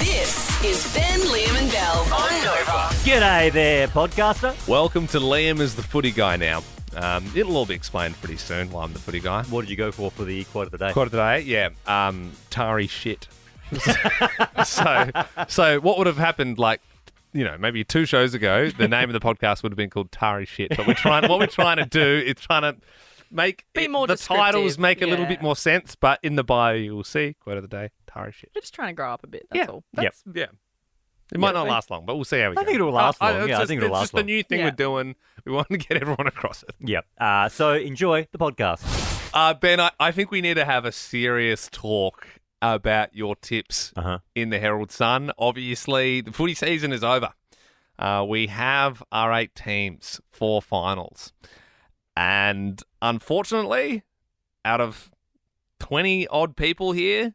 This is Ben, Liam and Bell on Nova. G'day there, podcaster. Welcome to Liam as the footy guy now. It'll all be explained pretty soon why I'm the footy guy. What did you go for the quote of the day? Quote of the day? Yeah. Tarry shit. So what would have happened, like, you know, maybe 2 shows ago, the name of the podcast would have been called Tarry shit. But what we're trying to do is trying to make more the titles make a little yeah. bit more sense. But in the bio, you will see quote of the day, Tarry shit. We're just trying to grow up a bit, that's all. Yeah. It might not last long, but we'll see how we go. I think it'll last long. I think it'll last It's just the long. new thing Yeah. we're doing. We want to get everyone across it. Yep. So enjoy the podcast. Ben, I think we need to have a serious talk about your tips in the Herald Sun. Obviously, the footy season is over. We have our 8 teams for finals. And unfortunately, out of 20-odd people here,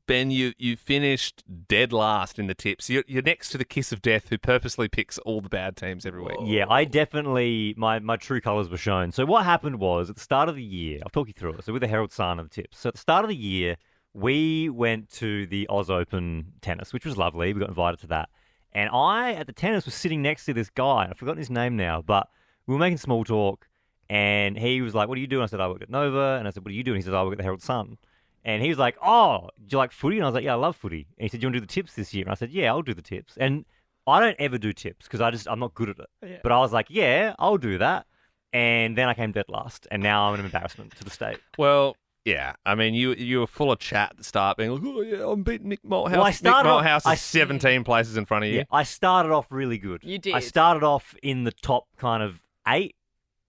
Ben, you finished dead last in the tips. You're next to the kiss of death who purposely picks all the bad teams every week. Yeah, I definitely, my true colours were shown. So what happened was, at the start of the year, I'll talk you through it. So with the Herald Sun and the tips. So at the start of the year, we went to the Oz Open tennis, which was lovely. We got invited to that. And I, at the tennis, was sitting next to this guy. I've forgotten his name now, but we were making small talk. And he was like, "What do you do?" And I said, "I work at Nova." And I said, "What do you do?" And he said, "I work at the Herald Sun." And he was like, "Oh, do you like footy?" And I was like, "Yeah, I love footy." And he said, "Do you want to do the tips this year?" And I said, "Yeah, I'll do the tips." And I don't ever do tips because I'm not good at it. Yeah. But I was like, "Yeah, I'll do that." And then I came dead last. And now I'm an embarrassment to the state. Well, yeah. I mean, you were full of chat at the start, being like, "Oh, yeah, I'm beating Nick Malthouse." Well, I started Nick off- Malthouse I- is 17 places in front of you. Yeah, I started off really good. You did. I started off in the top kind of 8.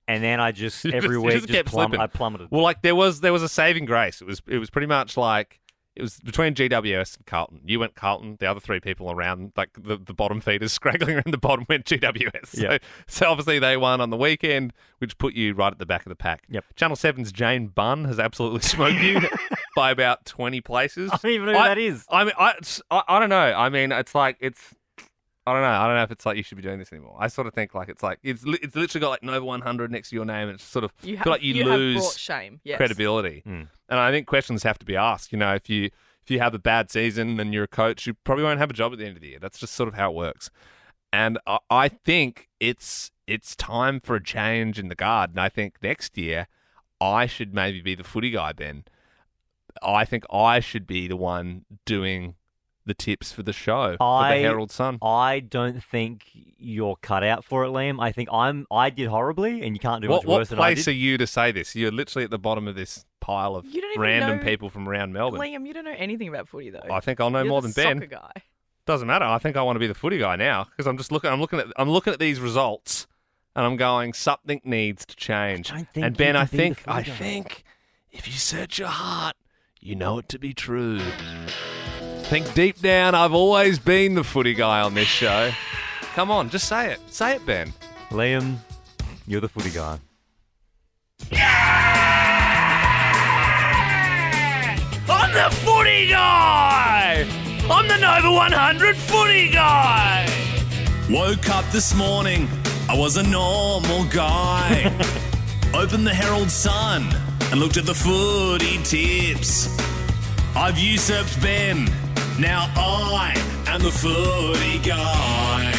And then I just, every You week, just kept slipping. I plummeted. Well, like there was a saving grace. It was pretty much like it was between GWS and Carlton. You went Carlton. The other 3 people around, like the bottom feeders scraggling around the bottom, went GWS. Yeah. So obviously they won on the weekend, which put you right at the back of the pack. Yep. Channel 7's Jane Bunn has absolutely smoked you by about 20 places. I don't even know who that is. I mean, I don't know. I mean, it's like I don't know. I don't know if it's like you should be doing this anymore. I sort of think like it's literally got like Nova 100 next to your name, and it's sort of You feel like you have brought lose shame. Yes. credibility. And I think questions have to be asked. You know, if you have a bad season and you're a coach, you probably won't have a job at the end of the year. That's just sort of how it works. And I think it's time for a change in the guard. And I think next year I should maybe be the footy guy, Ben. I think I should be the one doing the tips for the show for the Herald Sun. I don't think you're cut out for it, Liam. I think I did horribly, and you can't do much What worse than I place did. are you to say this? You're literally at the bottom of this pile of You don't even random know- people from around Melbourne. Liam, you don't know anything about footy, though. I think I'll know You're more the than Ben. soccer guy. Doesn't matter. I think I want to be the footy guy now because I'm looking at these results and I'm going, something needs to change. I don't think And you Ben, can I be the think footy guy. if you search your heart, you know it to be true. Think deep down, I've always been the footy guy on this show. Come on, just say it. Say it, Ben. Liam, you're the footy guy. I'm the footy guy! I'm the Nova 100 footy guy! Woke up this morning, I was a normal guy. Opened the Herald Sun and looked at the footy tips. I've usurped Ben, now I am the footy guy.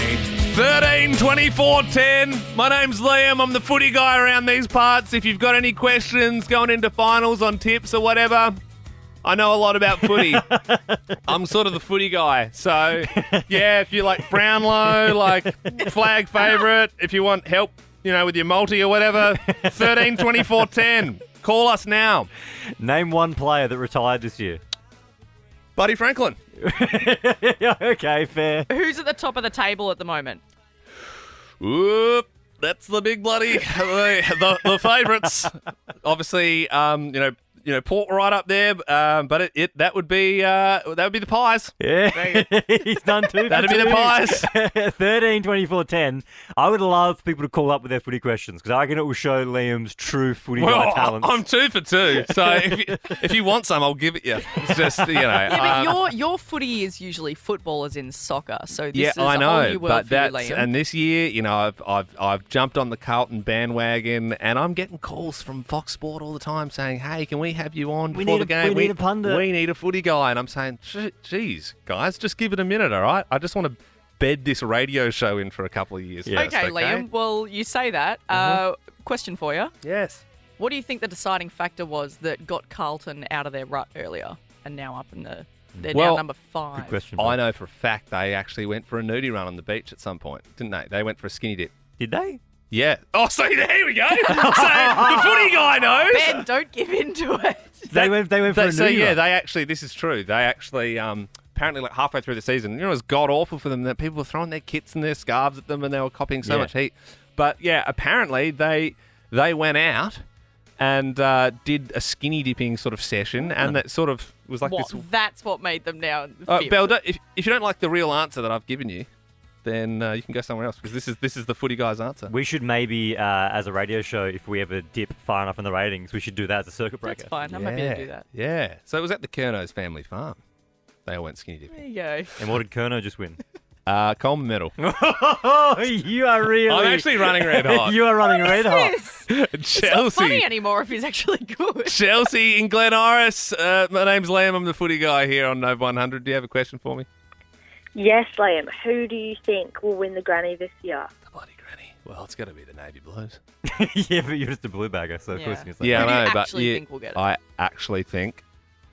13, 24, 10. My name's Liam. I'm the footy guy around these parts. If you've got any questions going into finals on tips or whatever, I know a lot about footy. I'm sort of the footy guy. So, yeah, if you like Brownlow, like flag favourite, if you want help, you know, with your multi or whatever, 13, 24, 10. Call us now. Name one player that retired this year. Buddy Franklin. Yeah, okay, fair. Who's at the top of the table at the moment? Whoop. That's the big bloody the favourites. Obviously, you know, Port right up there, but that would be the Pies. Yeah, he's done 2 That'd be the Pies. 13, 24, 10. I would love people to call up with their footy questions because I reckon it will show Liam's true footy guy Well, talents. I'm 2 for 2, so if you want some, I'll give it you. It's just, you know. Yeah, but your footy is usually football as in soccer, so this is I a know, whole new world but for you, that's Liam. and this year, you know, I've jumped on the Carlton bandwagon, and I'm getting calls from Fox Sport all the time saying, "Hey, can we we have you on We before need the game? we need a pundit. We need a footy guy. And I'm saying, geez, guys, just give it a minute, all right? I just want to bed this radio show in for a couple of years. Yeah. First, Okay, Liam. Well, you say that. Question for you. Yes. What do you think the deciding factor was that got Carlton out of their rut earlier and now up in they're now number 5? Good question. I know for a fact they actually went for a nudie run on the beach at some point, didn't they? They went for a skinny dip. Did they? Yeah. Oh, so here we go. So the footy guy knows. Ben, don't give in to it. They went for a So nudie yeah, run. they actually. This is true. They actually apparently like halfway through the season, it was god awful for them that people were throwing their kits and their scarves at them and they were copying so much heat. But yeah, apparently they went out and did a skinny dipping sort of session, and that sort of was like What? this. That's what made them now. Belle, if you don't like the real answer that I've given you, then you can go somewhere else because this is the footy guy's answer. We should maybe, as a radio show, if we ever dip far enough in the ratings, we should do that as a circuit breaker. That's fine. I'm happy to do that. Yeah. So it was at the Kerno's family farm. They all went skinny dipping. There you go. And what did Kerno just win? Coleman medal. Oh, you are really... I'm actually running red hot. You are running red hot. It's not funny anymore if he's actually good. Chelsea in Glen Iris. My name's Liam. I'm the footy guy here on Nova 100. Do you have a question for me? Yes, Liam. Who do you think will win the granny this year? The bloody granny. Well, it's got to be the Navy Blues. Yeah, but you're just a blue bagger, so of course you can say Yeah, Who do I you know, but actually think will get it? I actually think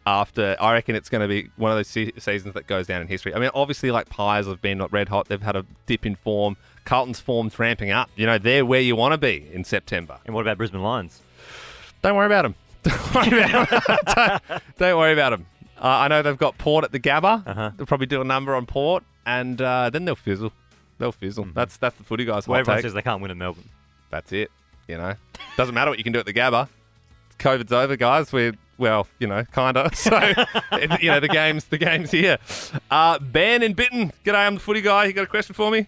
I reckon it's going to be one of those seasons that goes down in history. I mean, obviously, like Pies have been red hot. They've had a dip in form. Carlton's form's ramping up. You know, they're where you want to be in September. And what about Brisbane Lions? Don't worry about them. Don't worry about them. I know they've got Port at the Gabba. They'll probably do a number on Port, and then they'll fizzle. They'll fizzle. That's the footy guys' Well, hot everyone take. says they can't win at Melbourne. That's it. You know, doesn't matter what you can do at the Gabba. COVID's over, guys. Kinda. So, the game's here. Ben in Bitten. G'day, I'm the footy guy. You got a question for me?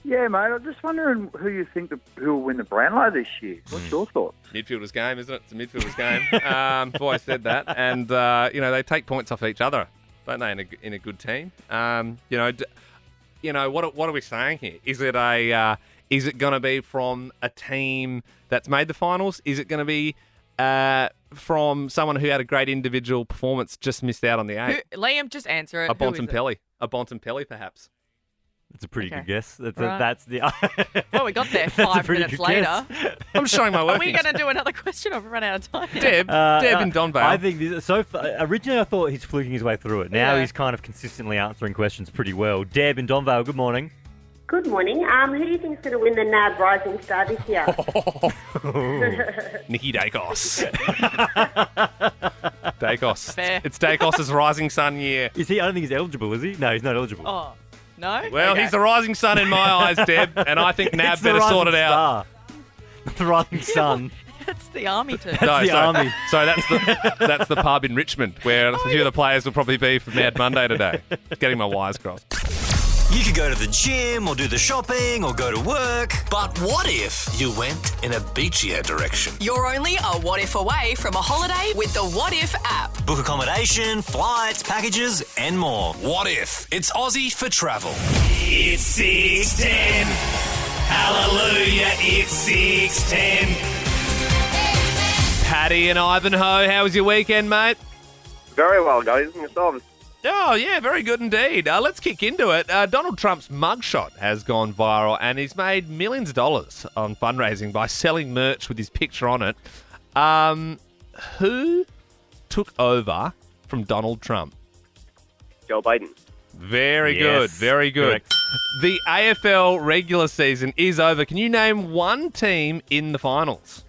Yeah, mate. I'm just wondering who you think who will win the Brownlow this year. What's your thoughts? Midfielder's game, isn't it? It's a midfielder's game. I've always said that. And, they take points off each other, don't they, in a good team? What are we saying here? Is it going to be from a team that's made the finals? Is it going to be from someone who had a great individual performance, just missed out on the 8? Liam, just answer it. A Bontempelli, perhaps. That's a pretty Okay. good guess. Right. That's the... Well, we got there That's a 5 pretty minutes good later. guess. I'm showing my Are we workings. going to do another question or have we run out of time? Deb in Donvale. I think originally I thought he's fluking his way through it. Now Yeah. he's kind of consistently answering questions pretty well. Deb in Donvale, good morning. Good morning. Who do you think is going to win the NAB Rising Star this year? Nikki Dacos. Dacos. Fair. It's Dacos' rising sun year. Is he? I don't think he's eligible, is he? No, he's not eligible. Oh, no? Well, Okay. he's the rising sun in my eyes, Deb, and I think NAB It's the better sort it rising out. star. The rising sun. That's the army term. That's the army. So that's the pub in Richmond where a few of the players will probably be for Mad Monday today. Getting my wires crossed. You could go to the gym or do the shopping or go to work. But what if you went in a beachier direction? You're only a what if away from a holiday with the What If app. Book accommodation, flights, packages, and more. What if it's Aussie for travel? It's 6:10. Hallelujah, it's 6:10. Paddy and Ivanhoe, how was your weekend, mate? Very well, guys. And yourselves? Oh, yeah, very good indeed. Let's kick into it. Donald Trump's mugshot has gone viral and he's made millions of dollars on fundraising by selling merch with his picture on it. Who took over from Donald Trump? Joe Biden. Very Yes, good, very good. correct. The AFL regular season is over. Can you name one team in the finals?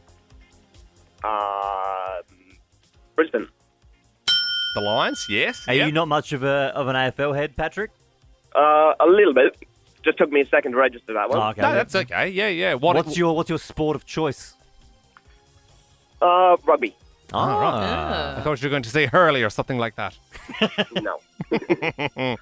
Brisbane. The Lions, yes. Are yep. you not much of an AFL head, Patrick? A little bit. Just took me a second to register that one. Oh, okay. No, that's okay. Yeah, yeah. What's your sport of choice? Rugby. Oh, right. Ah. I thought you were going to say Hurley or something like that. No. You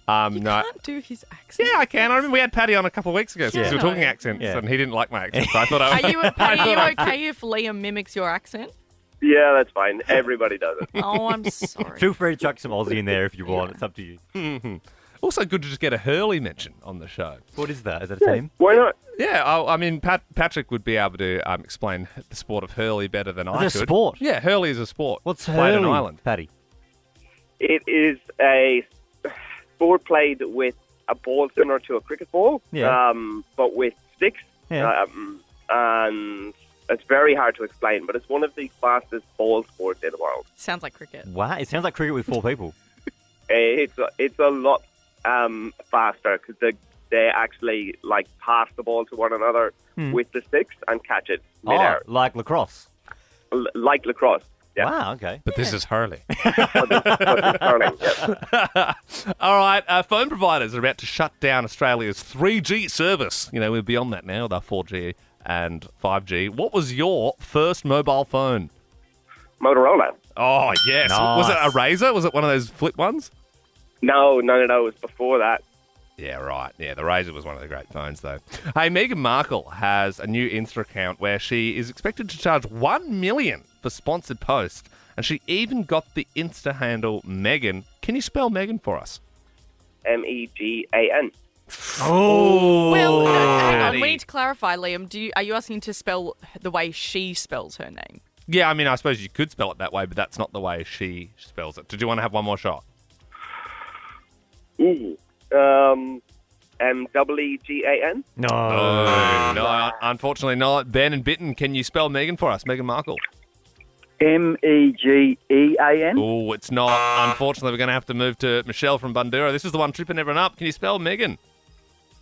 No. can't do his accent. Yeah, I can. I remember we had Paddy on a couple of weeks ago because we were no. talking accents Yeah. and he didn't like my accent. So I thought I Are you, Paddy, I are you thought I- okay if Liam mimics your accent? Yeah, that's fine. Everybody does it. Oh, I'm sorry. Feel free to chuck some Aussie in there if you want. It's up to you. Also good to just get a Hurley mention on the show. What is that? Is that a team? Why not? Yeah, I mean, Patrick would be able to explain the sport of hurley better than I It's a could. sport? Yeah, hurley is a sport. What's played on hurling, Ireland? Paddy? It is a sport played with a ball similar to a cricket ball, but with sticks. Yeah. And it's very hard to explain, but it's one of the fastest ball sports in the world. Sounds like cricket. Wow, it sounds like cricket with 4 people. It's a lot faster because they actually pass the ball to one another with the sticks and catch it midair. Oh, like lacrosse. Like lacrosse. Yeah. Wow, okay. But this is hurling. But it's hurling, yeah. All right, phone providers are about to shut down Australia's 3G service. You know, we're beyond that now with our 4G and 5G. What was your first mobile phone? Motorola. Oh, yes. Nice. Was it a Razor? Was it one of those flip ones? No. It was before that. Yeah, right. Yeah, the Razor was one of the great phones, though. Hey, Meghan Markle has a new Insta account where she is expected to charge $1 million for sponsored posts, and she even got the Insta handle Megan. Can you spell Megan for us? Megan. Oh, Well, no, hang on. Paddy. We need to clarify, Liam. Are you asking to spell the way she spells her name? Yeah, I mean, I suppose you could spell it that way, but that's not the way she spells it. Did you want to have one more shot? Megan. No, unfortunately not. Ben and Bitten, can you spell Megan for us? Meghan Markle. Megean. Oh, it's not. Unfortunately, we're going to have to move to Michelle from Bundoora. This is the one tripping everyone up. Can you spell Megan?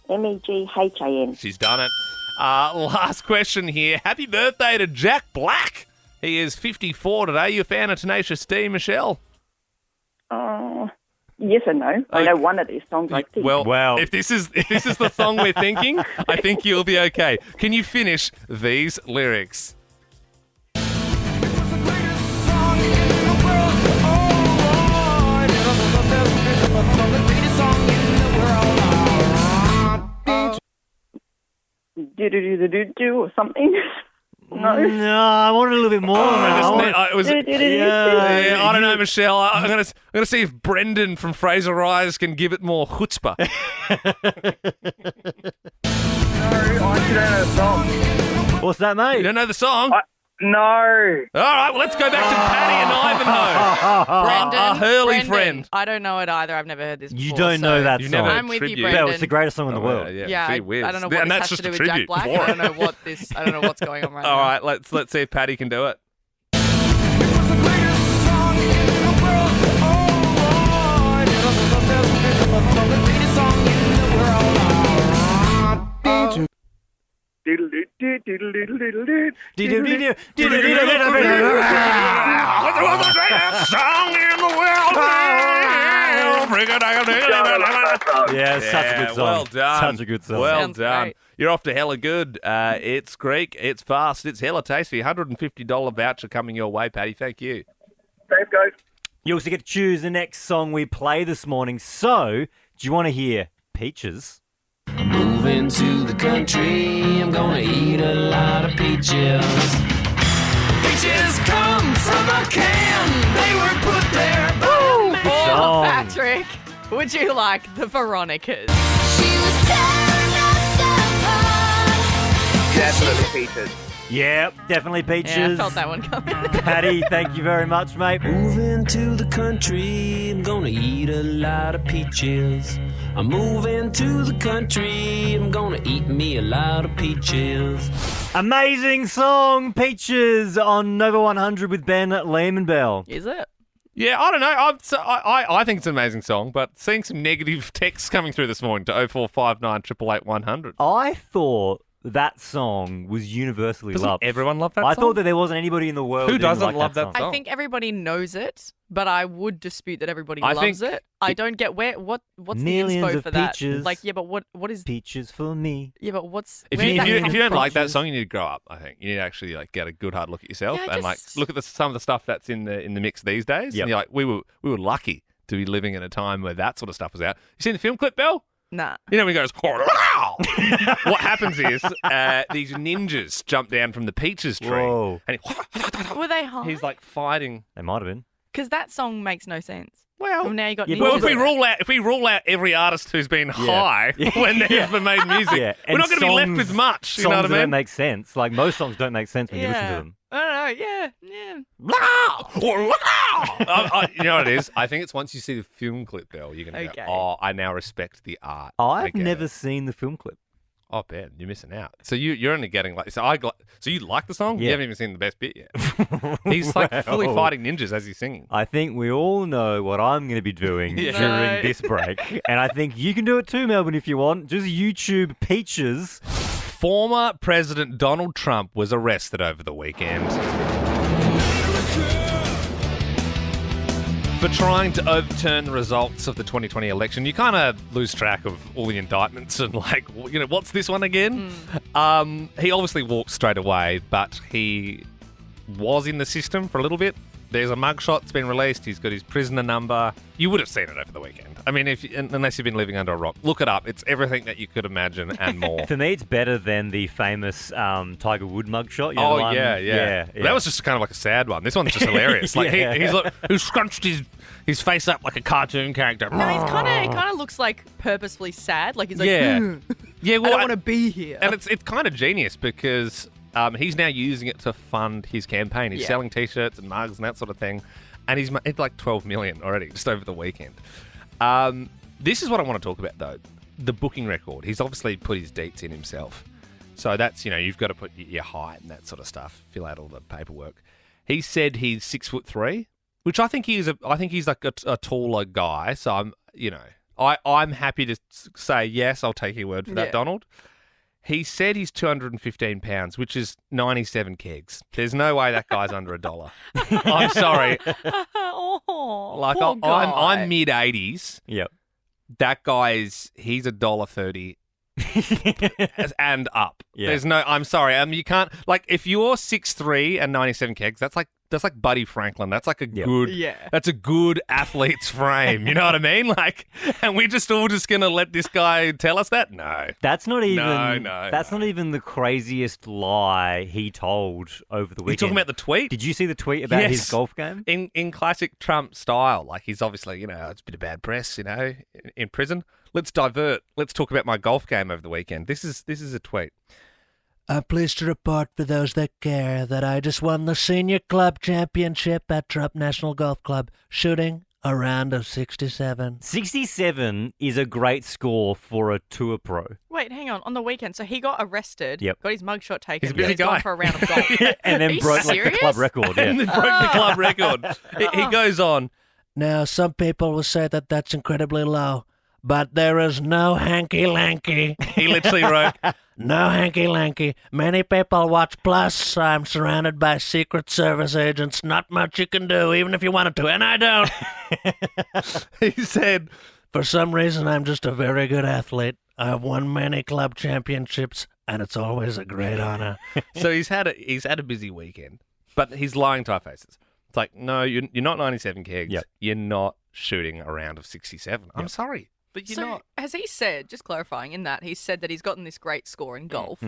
Meghan. She's done it. Last question here. Happy birthday to Jack Black. He is 54 today. You a fan of Tenacious D, Michelle? Yes and no. I know one of these songs. I think. Well, if this is the song we're thinking, I think you'll be okay. Can you finish these lyrics? Do or something. No. No, I wanted a little bit more. I don't know, Michelle. I'm gonna see if Brendan from Fraser Rise can give it more chutzpah. No, I don't know the song. What's that, mate? You don't know the song? No. All right, well, let's go back to Paddy and Ivanhoe. Brendan, Our Hurley Brendan. friend. I don't know it either. I've never heard this before. You don't know so that You song. never I'm with you, tribute. Brendan. Yeah, it's the greatest song in the world. Yeah, gee whiz. I don't know what And this that's has to just do a with Jack tribute Black. for I it. don't know what's going on right All now. right, let's see if Paddy can do it. Yeah, it's such a good song. Well done. Such a good song. Well Sounds done. great. You're off to hella good. It's Greek, it's fast, it's hella tasty. $150 voucher coming your way, Paddy. Thank you. Thanks, guys. You also get to choose the next song we play this morning. So, do you want to hear Peaches? Moving to the country, I'm gonna eat a lot of peaches. Peaches come from a can, they were put there by man. Or song. Patrick, would you like the Veronicas? Definitely Peaches. Yeah, definitely Peaches. Yeah, I felt that one coming. Patty, thank you very much, mate. Moving to the country, I'm gonna eat a lot of peaches. I'm moving to the country, I'm gonna eat me a lot of peaches. Amazing song, Peaches, on Nova 100 with Ben, Liam and Bell. Is it? Yeah, I don't know. I think it's an amazing song, but seeing some negative texts coming through this morning to 0459 888 100. I thought that song was universally Doesn't loved. everyone love that I song? thought that there wasn't anybody in the world Who didn't doesn't like love that song. song? I think everybody knows it, but I would dispute that everybody I loves think it. I don't get what's Millions the inspo of for that? peaches. Like, yeah, but what is? Peaches for me. Yeah, but what's? If where you, did that if you, come if you don't from? like that song, you need to grow up. I think you need to actually get a good hard look at yourself Yeah, and just- look at some of the stuff that's in the mix these days. Yep. And you're like, we were lucky to be living in a time where that sort of stuff was out. You seen the film clip, Bell? Nah. You know when he goes, "Wow!" What happens is these ninjas jump down from the peaches tree, Whoa. and Were they high? he's like fighting. They might have been. Because that song makes no sense. Well, now you got if ninjas. we rule out every artist who's been high when they've ever made music, we're And not going to be left with much. You know what I Songs mean? don't make sense. Like most songs don't make sense when you listen to them. I don't know. Yeah. You know what it is? I think it's once you see the film clip, Belle, you're going to Okay. go, oh, I now respect the art. I've never seen the film clip. Oh, Ben, you're missing out. So you're only getting like so you like the song? Yeah. You haven't even seen the best bit yet. He's like fully fighting ninjas as he's singing. I think we all know what I'm going to be doing during this break, and I think you can do it too, Melbourne, if you want. Just YouTube Peaches. Former President Donald Trump was arrested over the weekend for trying to overturn the results of the 2020 election. You kind of lose track of all the indictments and what's this one again? He obviously walked straight away, but he was in the system for a little bit. There's a mugshot that's been released. He's got his prisoner number. You would have seen it over the weekend. I mean, unless you've been living under a rock. Look it up. It's everything that you could imagine and more. For me, it's better than the famous Tiger Wood mugshot. You know, Oh, the one- yeah. That was just kind of like a sad one. This one's just hilarious. Like he's like, who scrunched his face up like a cartoon character. No, he's kind of looks like purposefully sad. Like he's like, Yeah. "Ugh, Yeah, well, I don't want to be here. And it's kind of genius because he's now using it to fund his campaign. He's selling T-shirts and mugs and that sort of thing. And he's made like 12 million already just over the weekend. This is what I want to talk about, though. The booking record. He's obviously put his deets in himself. So that's, you've got to put your height and that sort of stuff, fill out all the paperwork. He said he's 6'3", which I think he's like a taller guy. So I'm happy to say, yes, I'll take your word for that, Donald. He said he's 215 pounds, which is 97 kegs. There's no way that guy's under $1. I'm sorry. Like poor guy. I'm mid 80s. Yep. That guy he's $1.30 and up. Yeah. There's no. I'm sorry. You can't if you're 6'3" and 97 kegs. That's like Buddy Franklin. That's like a good. Yeah. That's a good athlete's frame. You know what I mean? And we're just all gonna let this guy tell us that? No. That's not even. No. That's not even the craziest lie he told over the weekend. You talking about the tweet? Did you see the tweet about his golf game? In classic Trump style, he's obviously, it's a bit of bad press, in prison. Let's divert. Let's talk about my golf game over the weekend. This is a tweet. I'm pleased to report for those that care that I just won the senior club championship at Trump National Golf Club, shooting a round of 67. 67 is a great score for a tour pro. Wait, hang on. On the weekend, so he got arrested, Yep. got his mugshot taken, He's a busy he's gone guy. for a round of golf. And then Are you broke the serious? club record. And then broke the club record. He goes on. Now, some people will say that that's incredibly low, but there is no hanky-lanky. He literally wrote, No hanky-lanky. Many people watch Plus. I'm surrounded by Secret Service agents. Not much you can do, even if you wanted to, and I don't. he said, For some reason, I'm just a very good athlete. I've won many club championships, and it's always a great honor. So he's had a busy weekend, but he's lying to our faces. It's like, no, you're not 97 kegs. Yep. You're not shooting a round of 67. I'm sorry, but you're So not. has he said, just clarifying in that, he said that he's gotten this great score in golf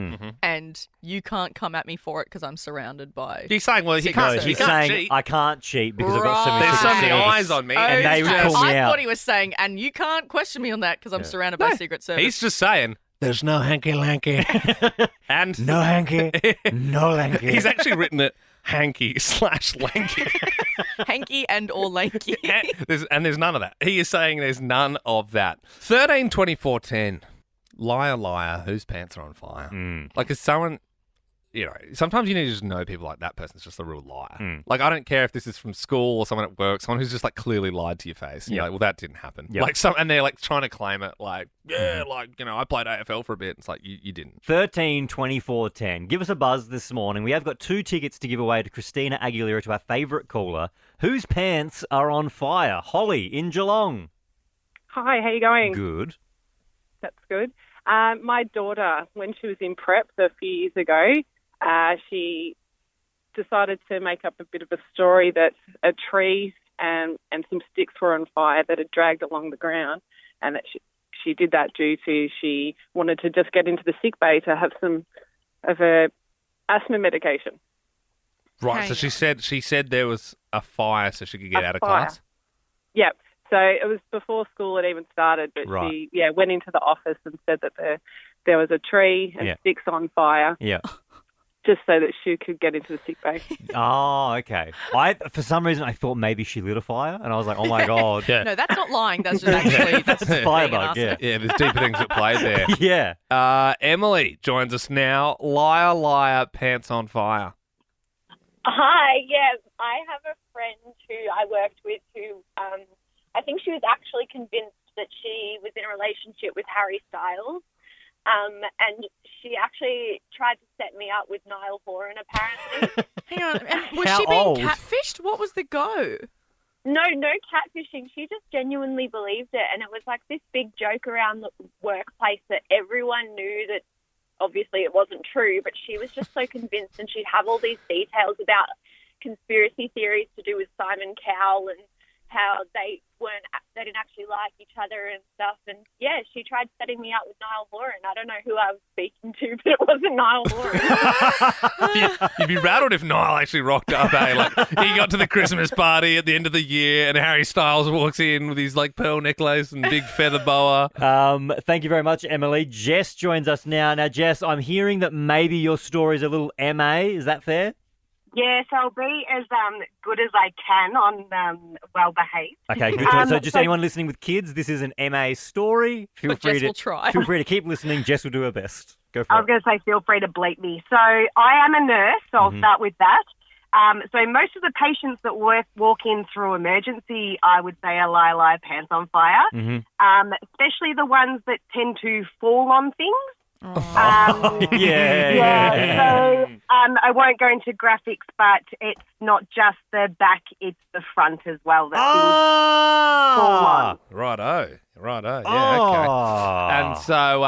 and you can't come at me for it because I'm surrounded by... He's saying, well, he Secret can't. Service. He He's can't saying, cheat. I can't cheat because I've got so many There's so Secret many Service. eyes on me. And they would call me I out. thought he was saying, and you can't question me on that because I'm surrounded by Secret Service. He's just saying, There's no hanky-lanky. and No hanky. No lanky. he's actually written it hanky/lanky. Hanky and or lanky. There's none of that. He is saying there's none of that. 13/24/10. Liar, liar, whose pants are on fire? Like, is someone, sometimes you need to just know people like that person's just a real liar. Like, I don't care if this is from school or someone at work, someone who's just clearly lied to your face. You're like, well, that didn't happen. Yep. And they're trying to claim it I played AFL for a bit. It's like, you didn't. 13/24/10. Give us a buzz this morning. We have got 2 tickets to give away to Christina Aguilera, to our favourite caller, whose pants are on fire. Holly in Geelong. Hi, how you going? Good. That's good. My daughter, when she was in prep a few years ago, she decided to make up a bit of a story that a tree and some sticks were on fire that had dragged along the ground, and that she did that due to she wanted to just get into the sick bay to have some of her asthma medication. Right. Hang So on. she said there was a fire, so she could get A out of fire. class. Yep. So it was before school had even started, but Right. she went into the office and said that there was a tree and Yeah. sticks on fire, Yeah. just so that she could get into the sick bay. Oh, okay. For some reason, I thought maybe she lit a fire, and I was like, oh my God. Yeah. No, that's not lying. That's just actually That's a being an firebug, yeah. arsehole. Yeah, there's deeper things at play there. Yeah. Emily joins us now. Liar, liar, pants on fire. Hi, yeah, I have a friend who I worked with who I think she was actually convinced that she was in a relationship with Harry Styles. And she actually tried to set me up with Niall Horan, apparently. Hang on. And was How she being old? catfished? What was the go? No catfishing. She just genuinely believed it. And it was like this big joke around the workplace that everyone knew that obviously it wasn't true, but she was just so convinced, and she'd have all these details about conspiracy theories to do with Simon Cowell and how they didn't actually like each other and stuff. And yeah, she tried setting me up with Niall Horan. I don't know who I was speaking to, but it wasn't Niall Horan. You'd be rattled if Niall actually rocked up, eh? Like, he got to the Christmas party at the end of the year and Harry Styles walks in with his, like, pearl necklace and big feather boa. Thank you very much, Emily. Jess joins us now. Now, Jess, I'm hearing that maybe your story's a little MA. Is that fair? Yes, I'll be as good as I can on well behaved. Okay, good. So just anyone listening with kids, this is an MA story. Feel But free Jess to will try. Feel free to keep listening. Jess will do her best. Go for I it. was going to say, feel free to bleep me. So I am a nurse, so I'll start with that. So most of the patients that walk in through emergency, I would say are lie, pants on fire, especially the ones that tend to fall on things. Yeah. So I won't go into graphics, but it's not just the back; it's the front as well. That things fall on. Righto. Yeah, okay. And so,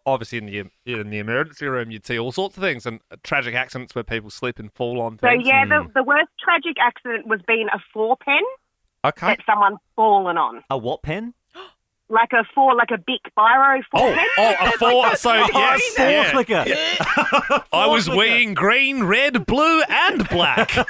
obviously in the emergency room, you'd see all sorts of things and tragic accidents where people slip and fall on So things. yeah, the worst tragic accident was being a 4-pen Okay. that someone's fallen on. A what pen? Like a big biro 4-pen. A four. So yes, Four flicker. I was weeing green, red, blue, and black. Well,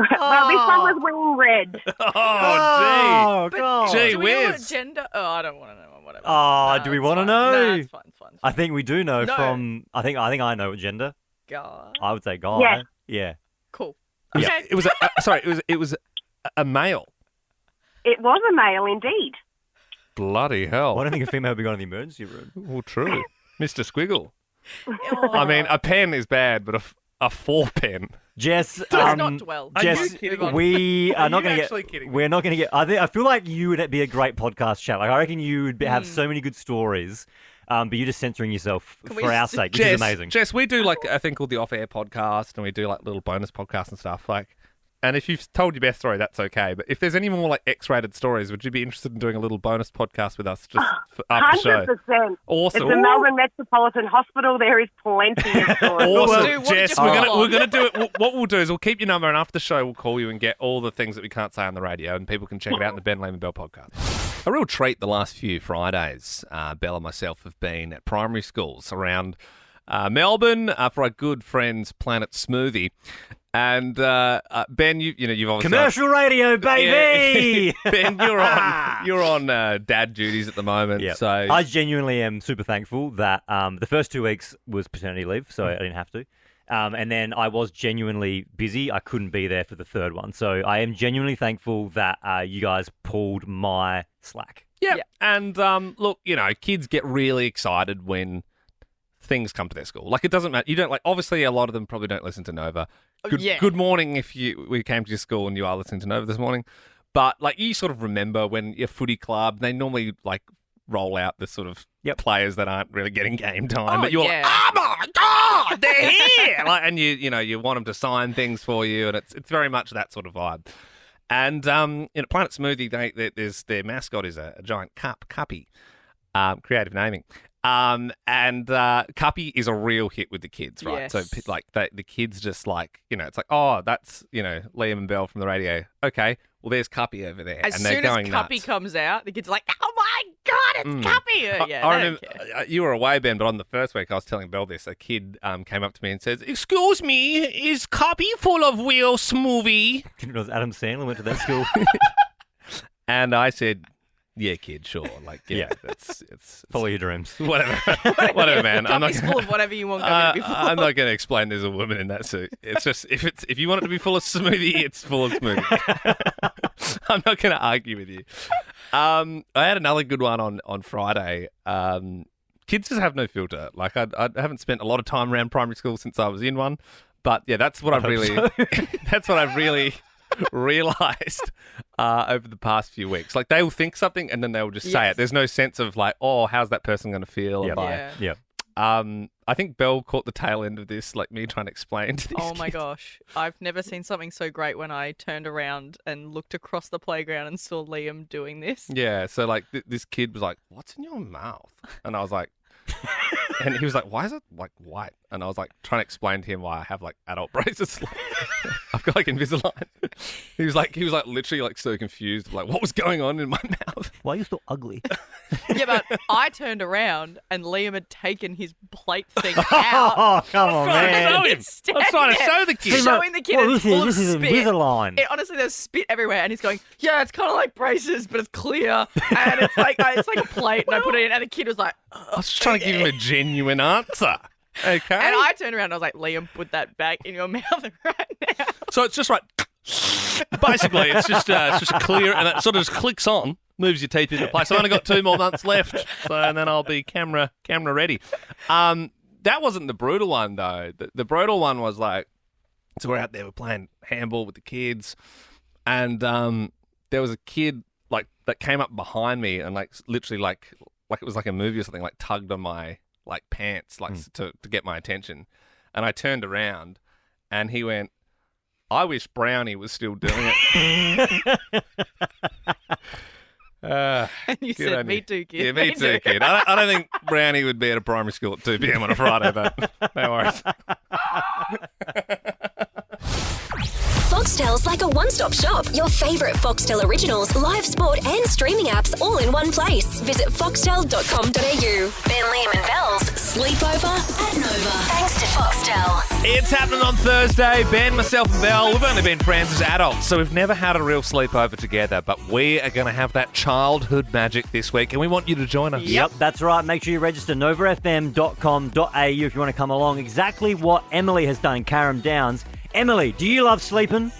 this one was wearing red. Oh, God. Gee Do we know what whiz. gender? Oh, I don't want to know. Whatever. Oh, No, do we it's want to fine. know? No, it's fine. I think we do know No. from. I think I know what gender. God. I would say guy. Yeah. Yeah. Cool. Yeah. Okay. It was a male. It was a male indeed. Bloody hell. Why don't think a female would be going to the emergency room? Well, true. Mr. Squiggle. Oh. I mean, a pen is bad, but a 4-pen. Jess, Let's not dwell. Jess, you kidding me? we are not you going to actually get. kidding me? We're not going to get. I feel like you would be a great podcast chat. Like I reckon you would have so many good stories, but you're just censoring yourself Can we for our just- sake, which is amazing. Jess, we do like a thing called the Off-Air Podcast, and we do like little bonus podcasts and stuff. And if you've told your best story, that's okay. But if there's any more like X-rated stories, would you be interested in doing a little bonus podcast with us just after the show? 100%. Awesome. It's the Melbourne Metropolitan Hospital. There is plenty of stories. Awesome, do- what Jess. did you We're call gonna on? do it. What we'll do is we'll keep your number, and after the show, we'll call you and get all the things that we can't say on the radio, and people can check it out in the Ben Lehman Bell podcast. A real treat the last few Fridays. Belle and myself have been at primary schools around Melbourne for our good friends Planet Smoothie. And Ben, you've obviously Commercial radio, baby. Yeah. Ben, you're on dad duties at the moment. Yeah. So I genuinely am super thankful that the first 2 weeks was paternity leave, so I didn't have to. And then I was genuinely busy. I couldn't be there for the third one. So I am genuinely thankful that you guys pulled my slack. Yeah. And look, kids get really excited when things come to their school. Like, it doesn't matter. You don't obviously a lot of them probably don't listen to Nova. Good morning if we came to your school and you are listening to Nova this morning. But you sort of remember when your footy club, they normally roll out the sort of players that aren't really getting game time. Oh, but you're yeah. oh my God, they're here. And you want them to sign things for you, and it's very much that sort of vibe. And Planet Smoothie, their mascot is a giant cuppy. Creative naming. And Cuppy is a real hit with the kids, right? Yes. So the kids just it's oh, that's Liam and Belle from the radio. Okay, well, there's Cuppy over there, As and they're soon as going Cuppy nuts. comes out, the kids are like, "Oh my god, it's Cuppy!" Yeah, I they don't remember care. you were away, Ben, but on the first week I was telling Belle this. A kid came up to me and says, "Excuse me, is Cuppy full of real smoothie?" Didn't know Adam Sandler went to that school. And I said, "Yeah, kid, sure. Like, yeah, it's Follow your dreams. whatever, whatever, man. I'm not Cuppy's full of whatever you want Cuppy to be full I'm of. not going to explain there's a woman in that suit. It's just if you want it to be full of smoothie, it's full of smoothie. I'm not going to argue with you. I had another good one on Friday. Kids just have no filter. Like I haven't spent a lot of time around primary school since I was in one, but yeah, that's what I've really realised over the past few weeks. Like they will think something and then they will just say it. There's no sense of like, oh, how's that person going to feel? Yeah. I think Belle caught the tail end of this, like me trying to explain to these Oh my kids. gosh. I've never seen something so great when I turned around and looked across the playground and saw Liam doing this. Yeah, so like this kid was like, "What's in your mouth?" And I was like, and he was like, "Why is it like white?" And I was like trying to explain to him why I have like adult braces. I've got like Invisalign. He was like literally like so confused, like what was going on in my mouth. Why are you so ugly? Yeah, but I turned around and Liam had taken his plate thing out. Oh, come on, man. Show him. I was trying to show the kid. Showing the kid Well, it's full of this is spit. Invisalign. Honestly, there's spit everywhere, and he's going, "Yeah, it's kind of like braces, but it's clear, and it's like a plate." And I put it in, and the kid was like, I was just trying to give him a genuine answer. Okay. and I turned around, and I was like, "Liam, put that back in your mouth right now." So it's just right. Basically, it's just clear, and it sort of just clicks on, moves your teeth into place. I've only got 2 more months left, so and then I'll be camera ready. That wasn't the brutal one though. The brutal one was like, so we're out there, we're playing handball with the kids, and there was a kid like that came up behind me and like literally like it was like a movie or something, like tugged on my like pants like to get my attention, and I turned around, and he went, "I wish Brownie was still doing it." And you good said, on "Me you. too, kid." Yeah, me too, kid. I don't think Brownie would be at a primary school at 2 p.m. on a Friday, but no worries. Foxtel's like a one-stop shop. Your favourite Foxtel originals, live sport and streaming apps all in one place. Visit foxtel.com.au. Ben, Liam and Belle's Sleepover at Nova. Thanks to Foxtel. It's happening on Thursday. Ben, myself and Belle, we've only been friends as adults, so we've never had a real sleepover together, but we are going to have that childhood magic this week, and we want you to join us. Yep, that's right. Make sure you register novafm.com.au if you want to come along. Exactly what Emily has done in Carrum Downs. Emily, do you love sleeping?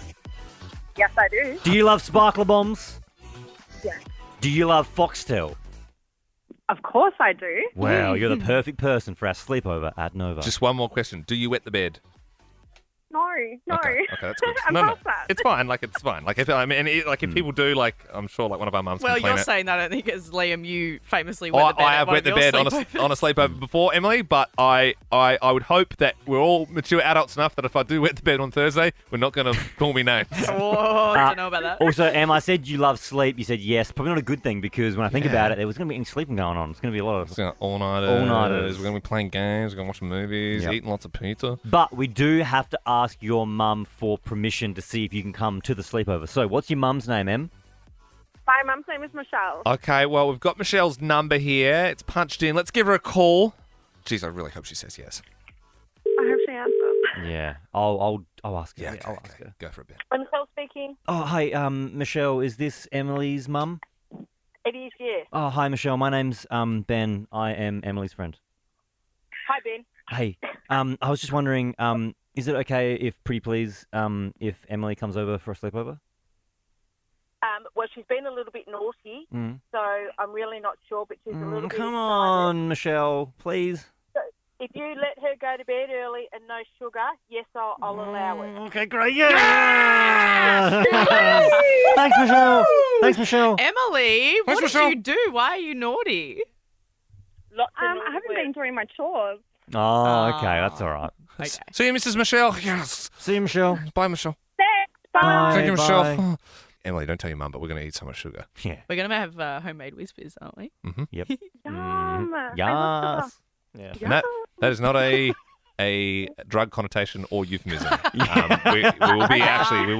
Yes, I do. Do you love sparkler bombs? Yes. Do you love Foxtel? Of course I do. Wow, you're the perfect person for our sleepover at Nova. Just one more question. Do you wet the bed? No. Okay, that's good. I'm past that. It's fine. Like, it's fine. Like, if people do, like, I'm sure, like, one of our mums Well, can clean you're it. saying that, I don't think, because Liam, you famously wet the bed. I have wet the bed on a sleepover before, Emily, but I would hope that we're all mature adults enough that if I do wet the bed on Thursday, we're not going to call me names. Oh, I don't know about that. Also, Em, I said you love sleep. You said yes. Probably not a good thing because when I think about it, there was going to be any sleeping going on. It's going to be a lot of All-nighters. We're going to be playing games. We're going to watch movies, eating lots of pizza. But we do have to ask your mum for permission to see if you can come to the sleepover. So, what's your mum's name, Em? My mum's name is Michelle. Okay, well, we've got Michelle's number here. It's punched in. Let's give her a call. Jeez, I really hope she says yes. I hope she answers. Yeah, I'll ask her. Yeah, I'll ask her. Go for a bit. Michelle speaking. Oh, hi, Michelle. Is this Emily's mum? It is, yes. Oh, hi, Michelle. My name's Ben. I am Emily's friend. Hi, Ben. Hey, I was just wondering, is it okay if, pretty please, if Emily comes over for a sleepover? Well, she's been a little bit naughty, so I'm really not sure, but she's a little bit Come excited. on, Michelle, please. So if you let her go to bed early and no sugar, yes, I'll allow it. Okay, great. Yeah! Thanks, Michelle. Thanks, Michelle. Emily, what did Michelle. you do? Why are you naughty? Lots of I haven't been doing my chores. Oh, okay, that's all right. Okay. See you, Mrs. Michelle. Yes. See you, Michelle. Bye, Michelle. Thanks. Bye. Bye. Thank you, Bye. Michelle. Emily, don't tell your mum, but we're going to eat so much sugar. Yeah. We're going to have homemade whispers, aren't we? Mm-hmm. Yep. Yum. Yes. Yeah. And that is not a a drug connotation or euphemism. We will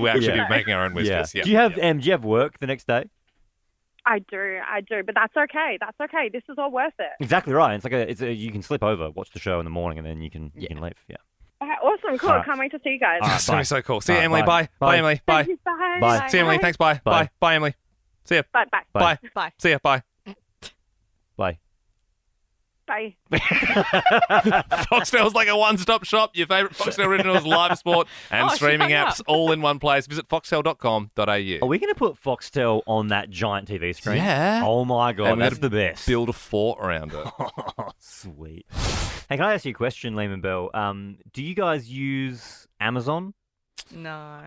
actually be making our own whispers. Yeah. Do you have work the next day? I do, but that's okay. That's okay. This is all worth it. Exactly right. It's you can slip over, watch the show in the morning, and then you can leave. Yeah. Okay, awesome, cool. All right. Can't wait to see you guys. That's going to be so cool. See you, All Emily. right, Bye. Bye, Emily. Bye. Thank you, bye. Bye. See you, Emily. Thanks. Bye. Bye. Bye, Emily. See ya. Bye. Bye. Bye. Bye. See ya. Bye. Bye. Bye. Foxtel's like a one-stop shop. Your favourite Foxtel originals, live sport, and streaming apps all in one place. Visit foxtel.com.au. Are we going to put Foxtel on that giant TV screen? Yeah. Oh my God, And we're that's gonna the best. Build a fort around it. Oh, sweet. Hey, can I ask you a question, Lehman Bell? Do you guys use Amazon? No.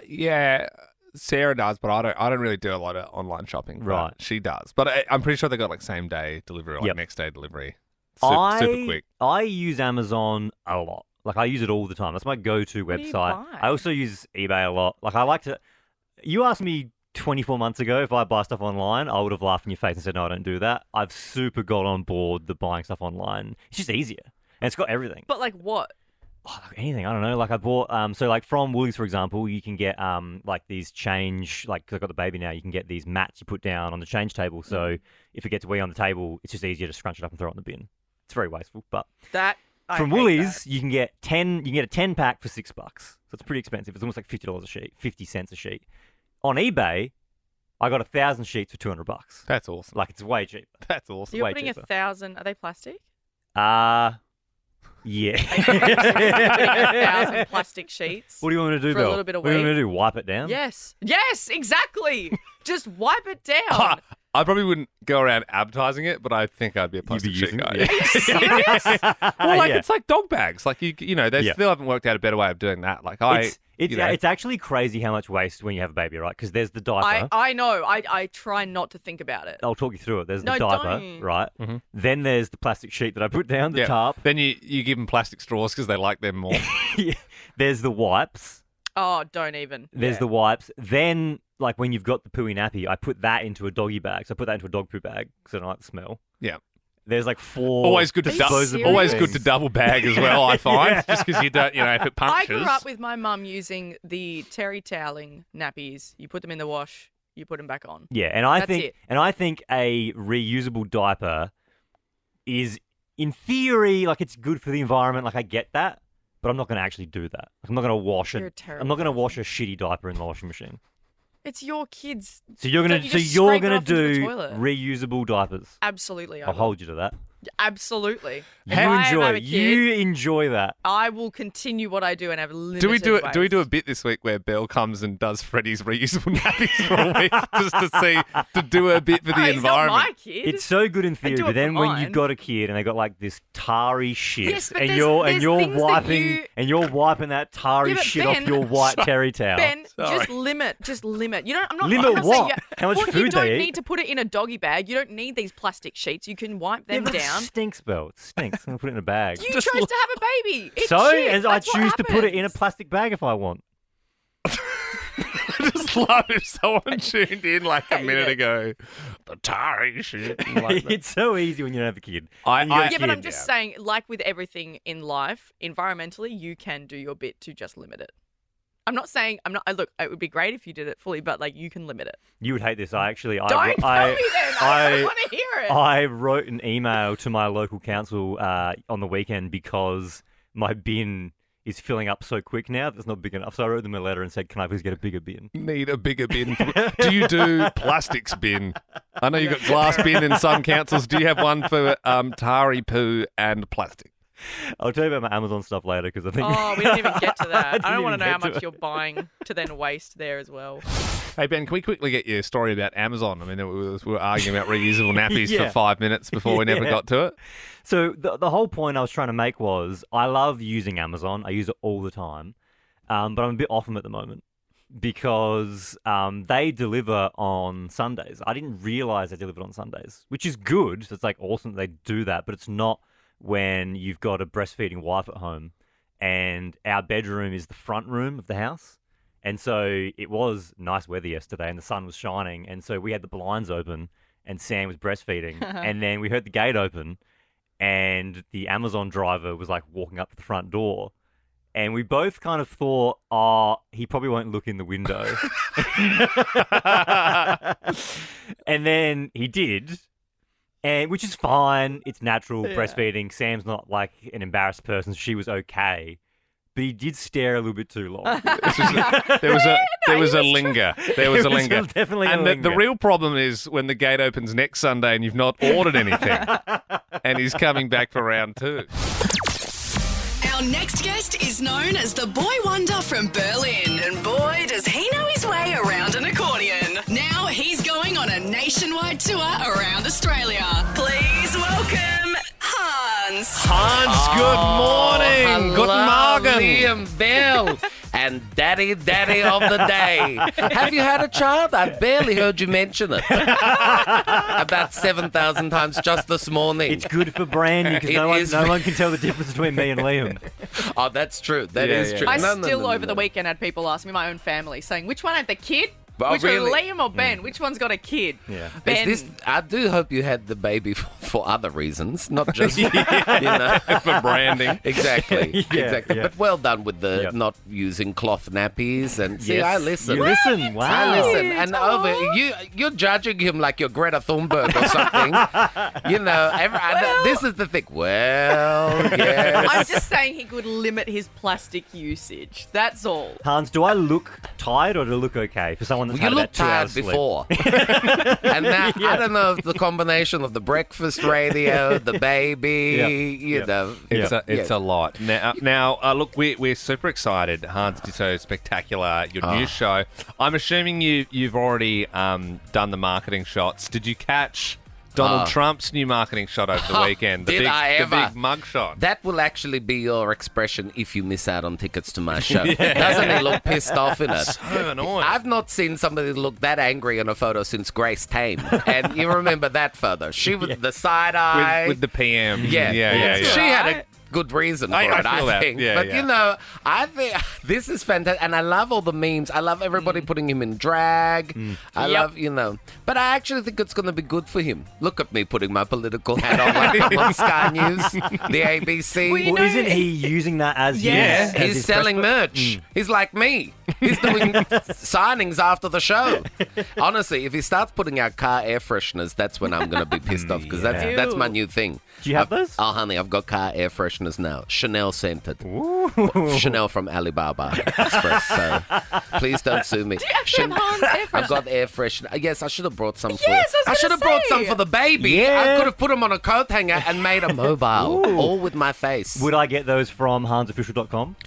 Yeah. Sarah does, but I don't really do a lot of online shopping. Right. She does. But I'm pretty sure they got like same day delivery, like Yep. next day delivery. I Super quick. I use Amazon a lot. Like, I use it all the time. That's my go-to What do you website. buy? I also use eBay a lot. Like, I like to... You asked me 24 months ago if I buy stuff online, I would have laughed in your face and said, no, I don't do that. I've super got on board the buying stuff online. It's just easier. And it's got everything. But like what? Oh, like anything. I don't know. Like, I bought... so, like, from Woolies, for example, you can get, like, these change... Like, because I've got the baby now, you can get these mats you put down on the change table. So, if it gets wee on the table, it's just easier to scrunch it up and throw it in the bin. It's very wasteful, but... From Woolies, you can get 10. You can get a 10-pack for $6. So it's pretty expensive. It's almost like $50 a sheet, 50 cents a sheet. On eBay, I got 1,000 sheets for $200. That's awesome. Like, it's way cheaper. That's awesome. So you're Way putting cheaper. 1,000. Are they plastic? Yeah. Putting 1,000 plastic sheets. What do you want me to do, for a Bill? little bit of What do you want weight? me to do? Wipe it down? Yes, exactly. Just wipe it down. I probably wouldn't go around advertising it, but I think I'd be a plastic sheet using guy. it, yeah. Are you serious? Well, like Yeah. it's like dog bags. Like you know, they Yeah. still haven't worked out a better way of doing that. Like It's actually crazy how much waste when you have a baby, right? Because there's the diaper. I know. I try not to think about it. I'll talk you through it. There's No, the diaper, don't. right? Mm-hmm. Then there's the plastic sheet that I put down, the Yeah. tarp. Then you give them plastic straws because they like them more. Yeah. There's the wipes. Oh, don't even. There's the wipes. Then, like, when you've got the pooey nappy, I put that into a doggy bag. So I put that into a dog poo bag because I don't like the smell. Yeah. There's like 4 Always good to disposable always good things. to double bag as well. I find Yeah. just because you don't, if it I punctures. grew up with my mum using the Terry toweling nappies. You put them in the wash, you put them back on. Yeah, and I That's think it. a reusable diaper is, in theory, like, it's good for the environment. Like, I get that, but I'm not going to actually do that. Like, I'm not going to wash You're a it. terrible I'm not going to wash a shitty diaper in the washing machine. It's your kids. So you're Don't gonna you so just you're scrape it gonna off into the do toilet? reusable diapers. Absolutely, I I'll will. hold you to that. Absolutely. If You I enjoy have a it. kid, You enjoy that. I will continue what I do and have limited Do we do it? waste. Do we do a bit this week where Belle comes and does Freddie's reusable nappies for a week just to do a bit for the Oh, he's not environment? my kid. It's so good in theory, do but it then for when mine. you've got a kid and they got like this tarry shit, Yes, but and there's you're things that wiping you- and you're wiping that tarry Yeah, but shit off Ben- your white terry towel. Ben, Sorry. just limit. You don't. I'm not. Limit I'm not saying what? you, How much well, you food don't they eat? need to put it in a doggy bag. You don't need these plastic sheets. You can wipe them Yeah, but down. It stinks, Belle. It stinks. I'm gonna put it in a bag. You chose to have a baby. It's so, shit. and I That's what choose to put it in a happens. plastic bag if I want. I just love if someone tuned in like a minute ago. The tarry shit. Like that. It's so easy when you don't have a kid. I- When you got a Yeah, but I'm kid, just saying, like with everything in life, environmentally, you can do your bit to just limit it. I'm not saying look, it would be great if you did it fully, but like you can limit it. You would hate this. I actually, Don't tell me then. I don't want to hear it. I wrote an email to my local council on the weekend because my bin is filling up so quick now that it's not big enough. So I wrote them a letter and said, "Can I please get a bigger bin?" Need a bigger bin. Do you do plastics bin? I know you've got glass bin in some councils. Do you have one for tarry poo and plastic? I'll tell you about my Amazon stuff later because I think. Oh, we didn't even get to that. I didn't don't want to even know how get to much it. you're buying to then waste there as well. Hey, Ben, can we quickly get your story about Amazon? I mean, we were arguing about reusable nappies Yeah. for 5 minutes before we never Yeah. got to it. So the whole point I was trying to make was I love using Amazon. I use it all the time, but I'm a bit off them at the moment because they deliver on Sundays. I didn't realize they delivered on Sundays, which is good. It's like awesome that they do that, but it's not when you've got a breastfeeding wife at home and our bedroom is the front room of the house. And so it was nice weather yesterday and the sun was shining. And so we had the blinds open and Sam was breastfeeding. And then we heard the gate open and the Amazon driver was like walking up to the front door. And we both kind of thought, he probably won't look in the window. And then he did, and which is fine. It's natural breastfeeding. Sam's not like an embarrassed person. She was okay. But he did stare a little bit too long. There was a linger. There was a linger. Definitely and a linger. The real problem is when the gate opens next Sunday and you've not ordered anything. And he's coming back for round 2. Our next guest is known as the Boy Wonder from Berlin. And boy, does he know his way around an accordion. Now he's going on a nationwide tour around Australia. Please welcome Hans. Hans, good morning. Guten Morgen. Liam Bell and Daddy of the Day. Have you had a child? I barely heard you mention it. About 7,000 times just this morning. It's good for branding because no one can tell the difference between me and Liam. Oh, that's true. That is true. I No. over the weekend had people ask me, my own family, saying, which one had the kid? Oh, Which really? one, Liam or Ben? Which one's got a kid? Yeah. Ben. I do hope you had the baby for other reasons, not just for branding. Exactly. Yeah. But well done with the not using cloth nappies. And see, Yes. I listen. You listen. Wow. I listen. And you're judging him like you're Greta Thunberg or something. This is the thing. Well, yes. I'm just saying he could limit his plastic usage. That's all. Hans, do I look tired or do I look okay for someone that's You had look about 2 tired hours sleep? before. And now, I don't know if the combination of the breakfast radio, the baby, It's a lot. Now, look, we're super excited. Hans Ditto Spectacular, your new show. I'm assuming you've already done the marketing shots. Did you catch Donald Trump's new marketing shot over the weekend? Did I ever? The big mug shot. That will actually be your expression if you miss out on tickets to my show. Doesn't he look pissed off in it? So annoying. I've not seen somebody look that angry in a photo since Grace Tame. And you remember that photo. She was the side eye. With the PM. Yeah. She had a good reason for I it, feel I that. think. Yeah, But, yeah. I think this is fantastic. And I love all the memes. I love everybody putting him in drag. I love, But I actually think it's going to be good for him. Look at me putting my political hat on like I'm on Sky News, the ABC. Well, isn't he using that as Yes, his he's selling press- merch. He's like me. He's doing signings after the show. Honestly, if he starts putting out car air fresheners, that's when I'm going to be pissed off because that's my new thing. Do you have those? Oh, honey, I've got car air fresheners now. Chanel scented. Chanel from Alibaba Express. So please don't sue me. Do you actually have Hans air I've got freshener? air freshener. Yes, I should have brought some for Yes, I was should have gonna brought some say. for the baby. Yeah. I could have put them on a coat hanger and made a mobile, all with my face. Would I get those from hansofficial.com?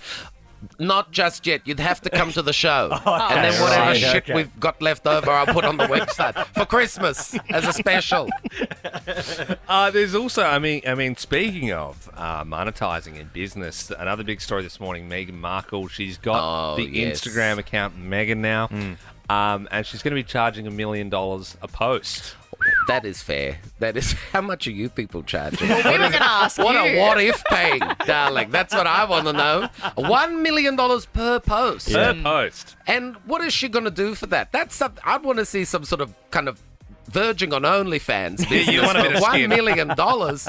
Not just yet. You'd have to come to the show. Okay, And then whatever right, shit okay. we've got left over, I'll put on the website for Christmas as a special. There's also, I mean, speaking of monetizing in business, another big story this morning, Meghan Markle. She's got the Instagram account Meghan now, and she's going to be charging $1 million a post. That is fair. That is. How much are you people charging? We were going to ask What you. a what if paying, darling. That's what I want to know. $1 million per post. Per post. And what is she going to do for that? That's something I'd want to see some sort of kind of verging on OnlyFans business you want a bit for of $1 skin. million.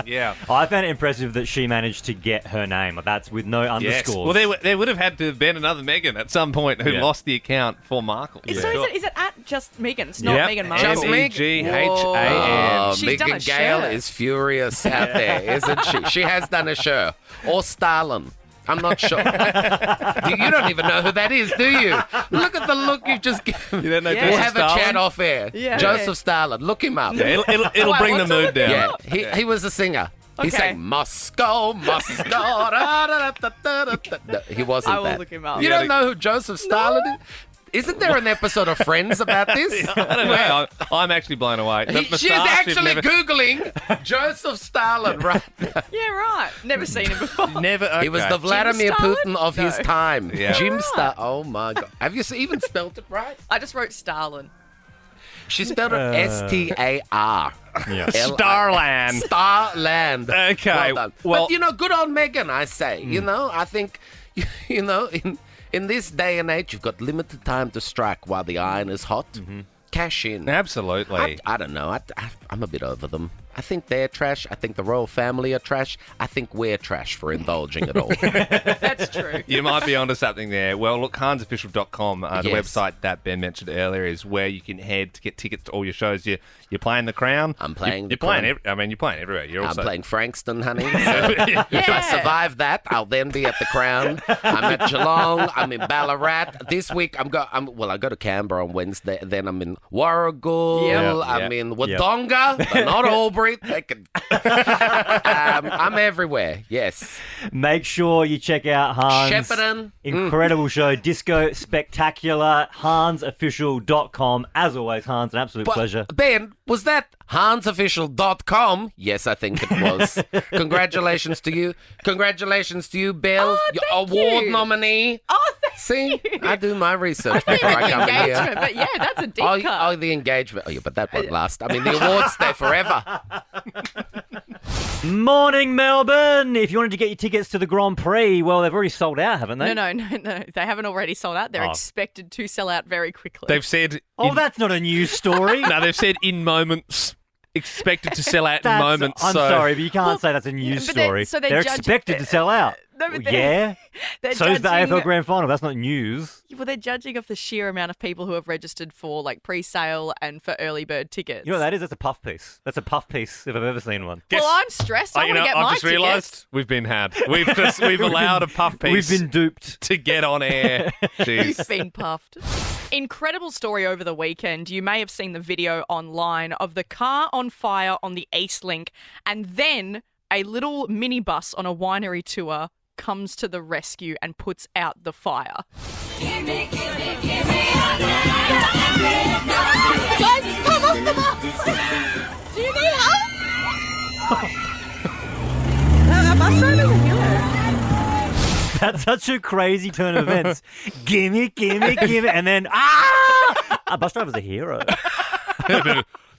Yeah. I found it impressive that she managed to get her name. That's with no Yes. underscores. Well, there would have had to have been another Meghan at some point who lost the account for Markle. So is it at just Megan? It's not Meghan Markle. Just Meg. Meghan. Oh, She's done a Megan Gale shirt. is furious out there, isn't she? She has done a show. Or Stalin. I'm not sure. You don't even know who that is, do you? Look at the look you've just given. You don't know We'll Joseph have Stalin? a chat off air. Yeah. Joseph Stalin. Look him up. Yeah, it'll bring the mood down. Yeah, he was a singer. He Okay. sang Moscow, Moscow. da, da, da, da, da, da, da. No, he wasn't I will that. look him up. You Yeah, don't know who Joseph Stalin is? Isn't there an episode of Friends about this? I don't know. I'm actually blown away. The She's moustache, you've actually never- Googling Joseph Stalin right now. Yeah, right. Never seen him before. Never. He was okay. the Vladimir Stalin? Putin of his No. time. Yeah. Jim Stalin. Oh, my God. Have you even spelled it right? I just wrote Stalin. She spelled it S-T-A-R. Yeah. Starland. Starland. Okay, Well done. well- But, good on Meghan, I say. I think, in this day and age, you've got limited time to strike while the iron is hot. Cash in. Absolutely. I don't know. I'm a bit over them. I think they're trash. I think the royal family are trash. I think we're trash for indulging it all. That's true. You might be onto something there. Well, look, hansofficial.com, the Yes. website that Ben mentioned earlier, is where you can head to get tickets to all your shows. You're playing The Crown. I'm playing You're The Crown. playing. You're playing everywhere. You're also I'm playing Frankston, honey. So if I survive that, I'll then be at the Crown. I'm at Geelong. I'm in Ballarat. This week, I go to Canberra on Wednesday. Then I'm in Warragul. Yep. I'm in Wodonga, but not Albury. I'm everywhere. Yes. Make sure you check out Hans' Shepparton. incredible show, Disco Spectacular, hansofficial.com. As always, Hans, an absolute pleasure. Ben, was that hansofficial.com? Yes, I think it was. Congratulations to you. Congratulations to you, Bill. your award nominee. Oh, thank See, you. I do my research I before I come in engagement, here. but yeah, that's a deep Oh, cut. the engagement. Oh, yeah, but that won't last. I mean, the awards stay forever. Morning, Melbourne. If you wanted to get your tickets to the Grand Prix, well, they've already sold out, haven't they? No. They haven't already sold out. They're Oh. expected to sell out very quickly. They've said... Oh, that's not a news story. No, they've said in moments. Expected to sell out in That's- moments. I'm so... sorry, but you can't say that's a news but they- story. so they They're judge- expected to sell out. No, but Yeah. they're So's the judging- AFL Grand Final. That's not news. Well, they're judging of the sheer amount of people who have registered for like pre-sale and for early bird tickets. You know what that is? That's a puff piece. That's a puff piece if I've ever seen one. Well, I'm stressed. I want to get I've my just realised we've been had. We've allowed a puff piece. We've been duped to get on air. Jeez. You've been puffed. Incredible story over the weekend. You may have seen the video online of the car on fire on the East Link, and then a little minibus on a winery tour comes to the rescue and puts out the fire. Guys, come off the bus! Do you need help? A bus driver's a hero. That's such a crazy turn of events. Gimme, and then a bus driver's a hero.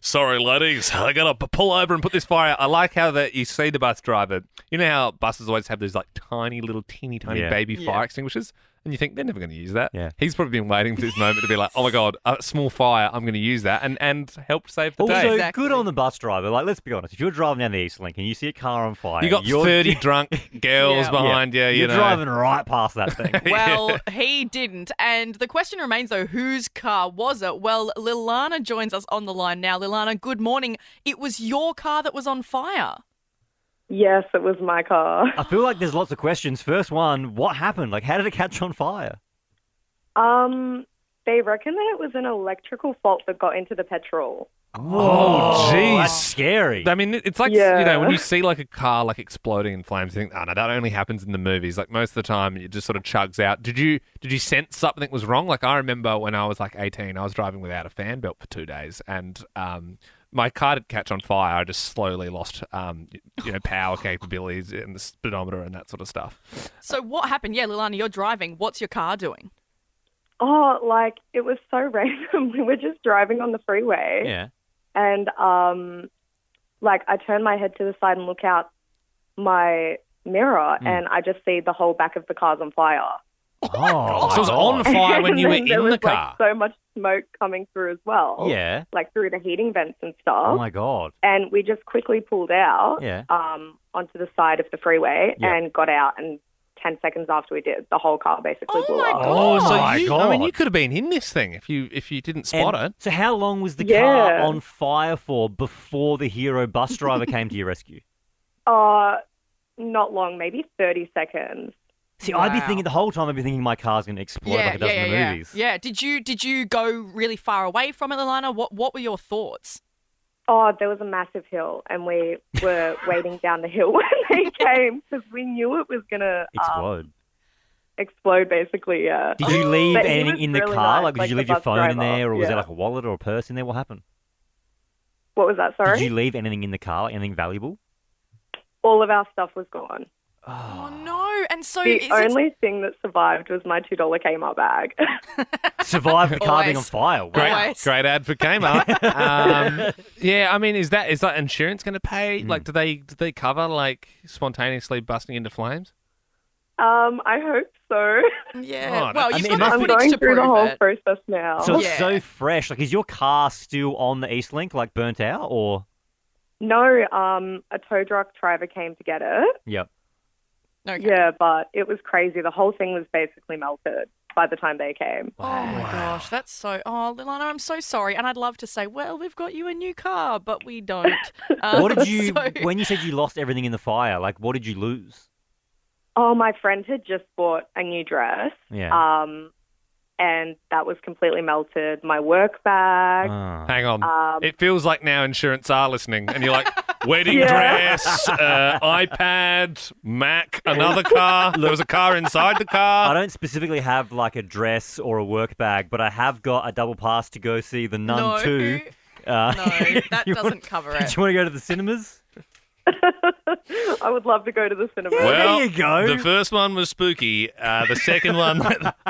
Sorry, ladies. I got to pull over and put this fire out. I like how that you see the bus driver. You know how buses always have those like tiny little teeny baby fire extinguishers? And you think they're never going to use that. Yeah. He's probably been waiting for this moment to be like, oh my God, a small fire, I'm going to use that and help save the day. Also, good on the bus driver. Like, let's be honest. If you're driving down the East Link and you see a car on fire, You got you're 30 drunk girls behind you. You're know. driving right past that thing. Well, he didn't. And the question remains, though, whose car was it? Well, Lilana joins us on the line now. Lilana, good morning. It was your car that was on fire. Yes, it was my car. I feel like there's lots of questions. First one, what happened? Like, how did it catch on fire? They reckon that it was an electrical fault that got into the petrol. Oh, jeez. That's scary. I mean, it's like, Yeah. you know, when you see like a car like exploding in flames, you think, oh no, that only happens in the movies. Like most of the time, it just sort of chugs out. Did you sense something was wrong? Like I remember when I was like 18, I was driving without a fan belt for 2 days, and my car did catch on fire. I just slowly lost, power capabilities and the speedometer and that sort of stuff. So what happened? Yeah, Lilana, you're driving. What's your car doing? Oh, like, it was so random. We were just driving on the freeway. Yeah. And, I turned my head to the side and look out my mirror, and I just see the whole back of the car's on fire. Oh, So it was on fire when you were And then there in was, the car. so much smoke coming through as well. Yeah. Like, through the heating vents and stuff. Oh, my God. And we just quickly pulled out Yeah. onto the side of the freeway Yeah. and got out, and 10 seconds after we did, the whole car basically blew up. Oh, so my you, God. I mean, you could have been in this thing if you didn't spot And it. So how long was the Yeah. car on fire for before the hero bus driver came to your rescue? Not long, maybe 30 seconds. See, I'd be thinking the whole time, I'd be thinking my car's going to explode like it does in the movies. Yeah. Did you go really far away from it, Lilana? What were your thoughts? Oh, there was a massive hill, and we were waiting down the hill when they came because we knew it was going to explode, basically, yeah. Did you leave But he anything was in the really car? nice, Like, did you the leave your bus phone in driver. there, or was there Yeah. like a wallet or a purse in there? What happened? What was that, sorry? Did you leave anything in the car, like anything valuable? All of our stuff was gone. Oh, no. And so The is it- only thing that survived was my $2 Kmart bag. Survived the car being on Always. fire. Wow. Great ad for Kmart. Yeah, I mean, is that insurance going to pay? Like, do they cover like spontaneously busting into flames? I hope so. Yeah. Oh, well, I you've mean, got I'm the footage going to through prove the whole it. process now. So it's so fresh. Like, is your car still on the East Link, like burnt out, or? No, a tow truck driver came to get it. Yep. Okay. Yeah, but it was crazy. The whole thing was basically melted by the time they came. Oh my gosh, that's so. Oh, Lilana, I'm so sorry. And I'd love to say, well, we've got you a new car, but we don't. What did you, when you said you lost everything in the fire, like what did you lose? Oh, my friend had just bought a new dress. Yeah. And that was completely melted. My work bag. Hang on. It feels like now insurance are listening, and you're like, wedding dress, iPad, Mac, another car. There was a car inside the car. I don't specifically have like a dress or a work bag, but I have got a double pass to go see The Nun 2. No, that doesn't cover it. Do you want to go to the cinemas? I would love to go to the cinema. Well, there you go. The first one was spooky. The second one,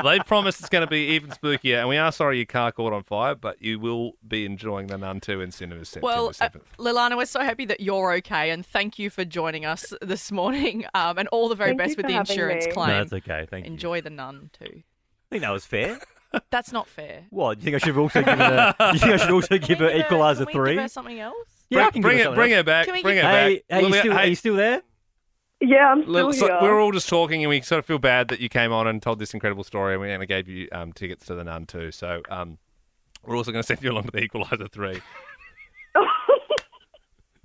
they promised it's going to be even spookier. And we are sorry your car caught on fire, but you will be enjoying The Nun 2 in cinemas September 7th. Lilana, we're so happy that you're okay, and thank you for joining us this morning. And all the very Thank best you with for the having insurance me. claim. No, that's okay. Thank you. Enjoy The Nun 2. I think that was fair. That's not fair. What? Do you think I should also give it you think I should also give her Equalizer 3? Can we give her something else? Yeah, I can bring give it, her bring something her back. Can we Bring her Hey, back. are you still there? Yeah, I'm still So here. we're all just talking, and we sort of feel bad that you came on and told this incredible story, and we only gave you tickets to The Nun 2. So we're also going to send you along to the Equalizer 3.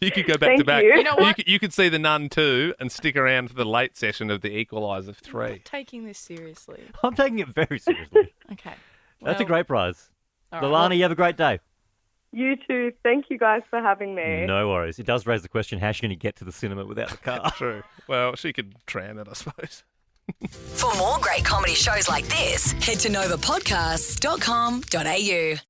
You could go back to Thank back. you. You know what? You could see The Nun 2 and stick around for the late session of the Equalizer 3. I'm taking this seriously. I'm taking it very seriously. Okay. That's a Well, great prize. all right, Lilana, well- you have a great day. You too. Thank you guys for having me. No worries. It does raise the question, how's she going to get to the cinema without the car? True. Well, she could tram it, I suppose. For more great comedy shows like this, head to novapodcasts.com.au.